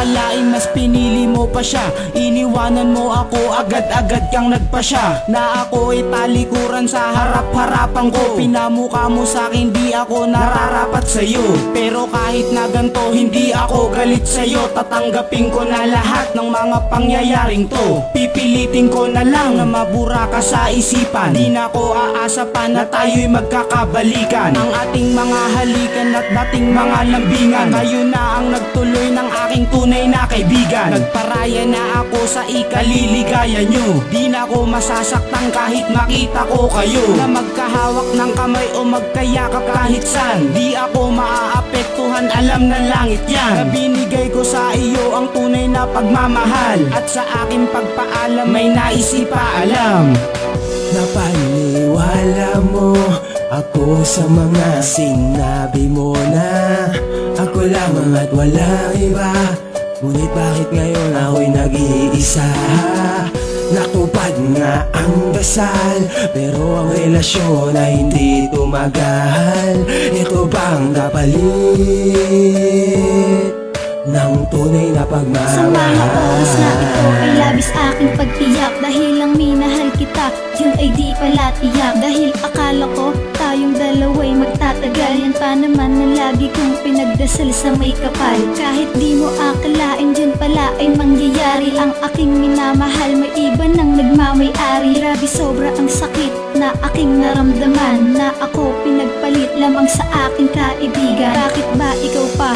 akalain mas pinili mo pa siya. Iniwanan mo ako, agad-agad kang nagpasya na ako ay talikuran sa harap-harapan ko. Pinamukha mo sa'kin di ako nararapat sa'yo, pero kahit na ganto hindi ako galit sa'yo. Tatanggapin ko na lahat ng mga pangyayaring to. Pipilitin ko na lang na mabura ka sa isipan. Di na ko aasa pa na tayo'y magkakabalikan. Ang ating mga halikan at dating mga lambingan, kayo na ang nagtuloy ng aking tunay na kaibigan. Nagparaya na ako sa ikaliligaya nyo. Di na ko masasaktan kahit makita ko kayo na magkahawak ng kamay o magkayakap kahit san. Di ako maaapektuhan, alam na langit yan. Na binigay ko sa iyo ang tunay na pagmamahal, at sa aking pagpaalam may nais ipaalam. Napaniwala mo ako sa mga sinabi mo na ako lamang at walang iba. Ngunit bakit ngayon ako'y nag-iisa? Natupad nga ang dasal, pero ang relasyon ay hindi tumagal. Ito bang kapalit ng tunay na pagmamahal? Sa mga oras na ito ay labis aking pagtiyak, dahil lang minahal kita, yun ay di pala tiyak. Dahil akala ko tayong dalawa'y magtatagal, yan pa naman na lagi kong pinagdasal sa may kapal. Kahit di mo akalain, dyan pala ay mangyayari. Ang aking minamahal may iba nang nagmamay-ari. Grabe sobra ang sakit na aking naramdaman, na ako pinagpalit lamang sa aking kaibigan. Bakit ba ikaw pa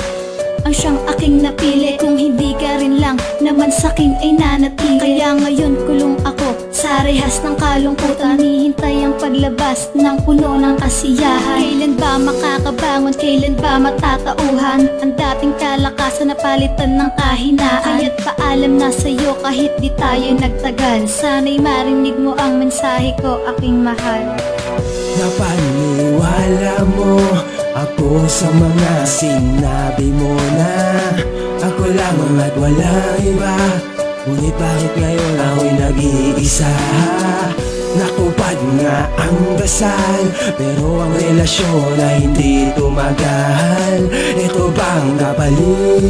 ang siyang aking napili, kung hindi ka rin lang naman sa'kin ay nanatili? Kaya ngayon kulong ako sa rehas ng kalungkutan, hinihintay ang paglabas ng puno ng kasiyahan. Kailan ba makakabangon, kailan ba matatauhan ang dating kalakasan na palitan ng kahinaan? Kaya't paalam na sa'yo kahit di tayo nagtagal, sana'y marinig mo ang mensahe ko, aking mahal. Napaniwala mo ako sa mga sinabi mo na ako lamang at walang iba. Ngunit bakit ngayon ako'y nag-iisa? Natupad nga ang dasal, pero ang relasyon ay hindi tumagal. Ito bang kapalit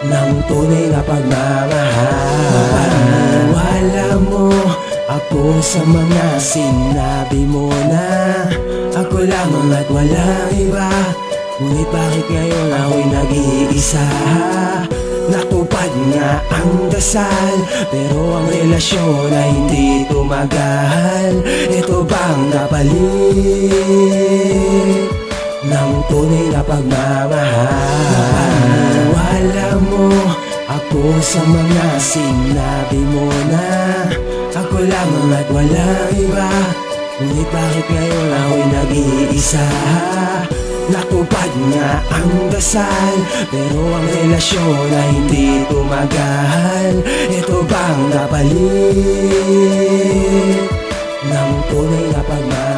ng tunay na pagmamahal? Napaniwala mo ako sa mga sinabi mo na ako lamang at walang iba. Ngunit bakit ngayon ako'y nag-iisa? Natupad nga ang dasal, pero ang relasyon ay hindi tumagal. Ito bang kapalit ng tunay na pagmamahal? Napaniwala mo ako sa mga sinabi mo na ako lamang at walang iba. Ngunit bakit ngayon ako'y nag-iisa? Natupad nga ang dasal, pero ang relasyon ay hindi tumagal. Ito bang kapalit ng tunay na pagmamahal?